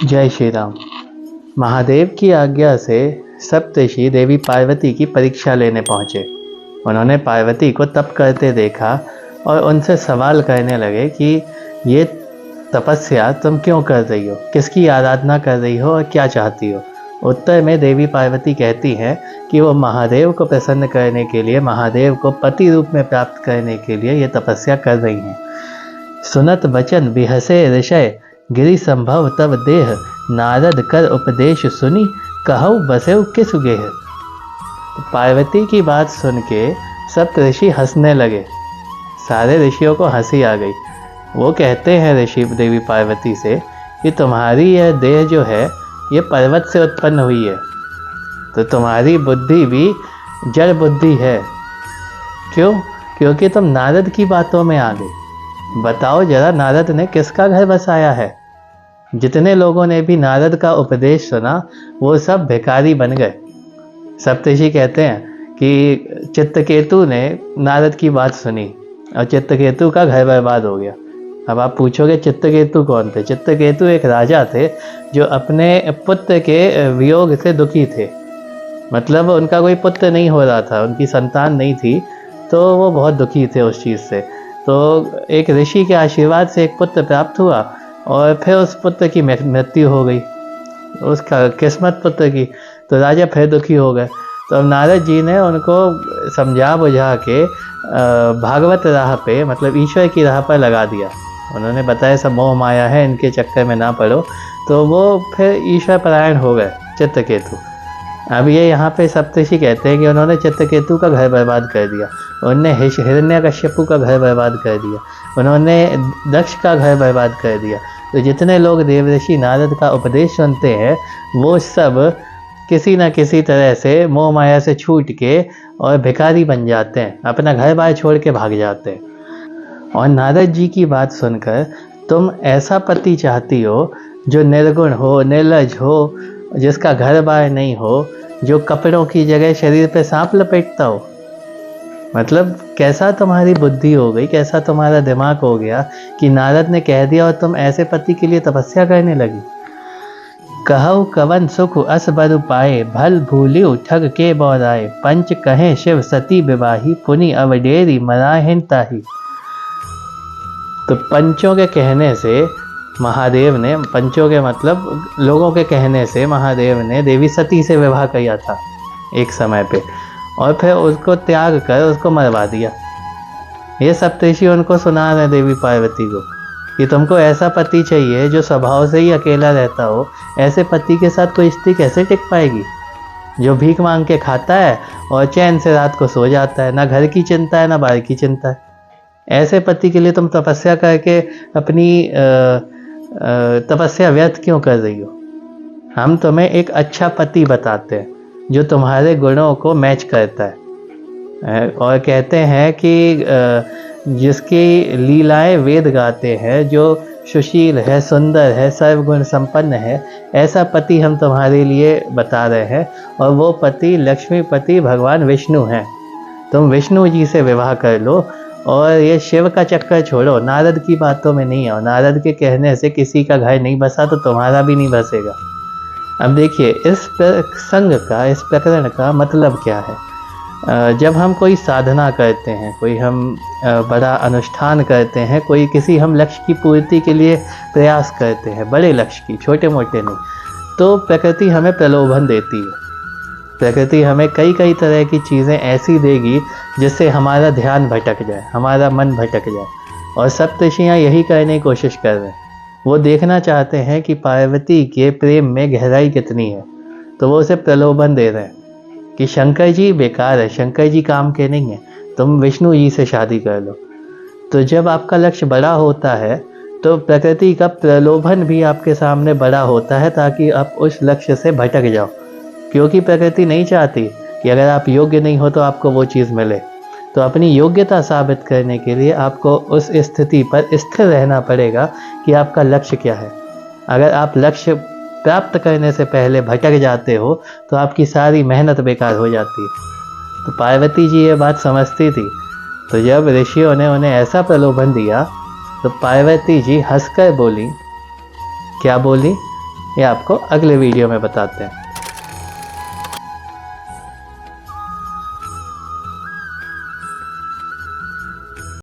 जय श्री राम। महादेव की आज्ञा से सप्तऋषि देवी पार्वती की परीक्षा लेने पहुँचे। उन्होंने पार्वती को तप करते देखा और उनसे सवाल करने लगे कि ये तपस्या तुम क्यों कर रही हो, किसकी आराधना कर रही हो और क्या चाहती हो। उत्तर में देवी पार्वती कहती हैं कि वो महादेव को प्रसन्न करने के लिए, महादेव को पति रूप में प्राप्त करने के लिए ये तपस्या कर रही हैं। सुनत वचन बिहसे ऋषय, गिरि संभव तब देह, नारद कर उपदेश सुनी, कहऊ बसेउ किस गेह। पार्वती की बात सुन के सब ऋषि हंसने लगे। सारे ऋषियों को हंसी आ गई। वो कहते हैं ऋषि देवी पार्वती से कि तुम्हारी यह देह जो है ये पर्वत से उत्पन्न हुई है, तो तुम्हारी बुद्धि भी जड़ बुद्धि है। क्यों? क्योंकि तुम नारद की बातों में आ गई। बताओ जरा, नारद ने किसका घर बसाया है? जितने लोगों ने भी नारद का उपदेश सुना वो सब भिखारी बन गए। सप्तऋषि कहते हैं कि चित्तकेतु ने नारद की बात सुनी और चित्तकेतु का घर बर्बाद हो गया। अब आप पूछोगे चित्तकेतु कौन थे? चित्तकेतु एक राजा थे जो अपने पुत्र के वियोग से दुखी थे। मतलब उनका कोई पुत्र नहीं हो रहा था, उनकी संतान नहीं थी, तो वो बहुत दुखी थे उस चीज़ से। तो एक ऋषि के आशीर्वाद से एक पुत्र प्राप्त हुआ और फिर उस पुत्र की मृत्यु हो गई, उसका किस्मत पुत्र की। तो राजा फिर दुखी हो गए। तो अब नारद जी ने उनको समझा बुझा के भागवत राह पे, मतलब ईश्वर की राह पर लगा दिया। उन्होंने बताया सब मोह माया है, इनके चक्कर में ना पड़ो। तो वो फिर ईश्वर परायण हो गए चित्तकेतु। अब ये यहाँ पे सप्तऋषि कहते हैं कि उन्होंने चित्तकेतु का घर बर्बाद कर दिया, उन्होंने हिरण्यकश्यपु का घर बर्बाद कर दिया, उन्होंने दक्ष का घर बर्बाद कर दिया। तो जितने लोग देवऋषि नारद का उपदेश सुनते हैं वो सब किसी न किसी तरह से मोह माया से छूट के और भिखारी बन जाते हैं, अपना घर बार छोड़ के भाग जाते हैं। और नारद जी की बात सुनकर तुम ऐसा पति चाहती हो जो निर्गुण हो, निर्लज हो, जिसका घर बार नहीं हो, जो कपड़ों की जगह शरीर पे सांप लपेटता हो। मतलब कैसा तुम्हारी बुद्धि हो गई, कैसा तुम्हारा दिमाग हो गया कि नारद ने कह दिया और तुम ऐसे पति के लिए तपस्या करने लगी। कहऊ कवन सुख अस बरु पाए, भल भूलियो ठग के बौराए, पंच कहे शिव सती विवाही, पुनि अवडेरी मराहिन ताही। तो पंचों के कहने से महादेव ने, पंचों के मतलब लोगों के कहने से महादेव ने देवी सती से विवाह किया था एक समय पे, और फिर उसको त्याग कर उसको मरवा दिया। ये सप्तऋषि उनको सुना रहे देवी पार्वती को कि तुमको ऐसा पति चाहिए जो स्वभाव से ही अकेला रहता हो। ऐसे पति के साथ कोई स्त्री कैसे टिक पाएगी जो भीख मांग के खाता है और चैन से रात को सो जाता है, ना घर की चिंता है ना बाहर की चिंता है। ऐसे पति के लिए तुम तपस्या करके अपनी तपस्या व्यर्थ क्यों कर रही हो? हम तुम्हें एक अच्छा पति बताते हैं जो तुम्हारे गुणों को मैच करता है। और कहते हैं कि जिसकी लीलाएं वेद गाते हैं, जो सुशील है, सुंदर है, सर्वगुण संपन्न है, ऐसा पति हम तुम्हारे लिए बता रहे हैं। और वो पति लक्ष्मीपति भगवान विष्णु हैं। तुम विष्णु जी से विवाह कर लो और ये शिव का चक्कर छोड़ो, नारद की बातों में नहीं आओ। नारद के कहने से किसी का घर नहीं बसा तो तुम्हारा भी नहीं बसेगा। अब देखिए इस प्रसंग का, इस प्रकरण का मतलब क्या है। जब हम कोई साधना करते हैं, कोई हम बड़ा अनुष्ठान करते हैं, कोई किसी हम लक्ष्य की पूर्ति के लिए प्रयास करते हैं, बड़े लक्ष्य की, छोटे मोटे नहीं, तो प्रकृति हमें प्रलोभन देती है। प्रकृति हमें कई कई तरह की चीज़ें ऐसी देगी जिससे हमारा ध्यान भटक जाए, हमारा मन भटक जाए। और सप्तऋषियाँ यही करने की कोशिश कर रहे हैं। वो देखना चाहते हैं कि पार्वती के प्रेम में गहराई कितनी है। तो वो उसे प्रलोभन दे रहे हैं कि शंकर जी बेकार है, शंकर जी काम के नहीं है, तुम विष्णु जी से शादी कर लो। तो जब आपका लक्ष्य बड़ा होता है तो प्रकृति का प्रलोभन भी आपके सामने बड़ा होता है ताकि आप उस लक्ष्य से भटक जाओ। क्योंकि प्रकृति नहीं चाहती कि अगर आप योग्य नहीं हो तो आपको वो चीज़ मिले। तो अपनी योग्यता साबित करने के लिए आपको उस स्थिति पर स्थिर रहना पड़ेगा कि आपका लक्ष्य क्या है। अगर आप लक्ष्य प्राप्त करने से पहले भटक जाते हो तो आपकी सारी मेहनत बेकार हो जाती है। तो पार्वती जी ये बात समझती थी। तो जब ऋषियों ने उन्हें ऐसा प्रलोभन दिया तो पार्वती जी हंसकर बोली, क्या बोली ये आपको अगले वीडियो में बताते हैं।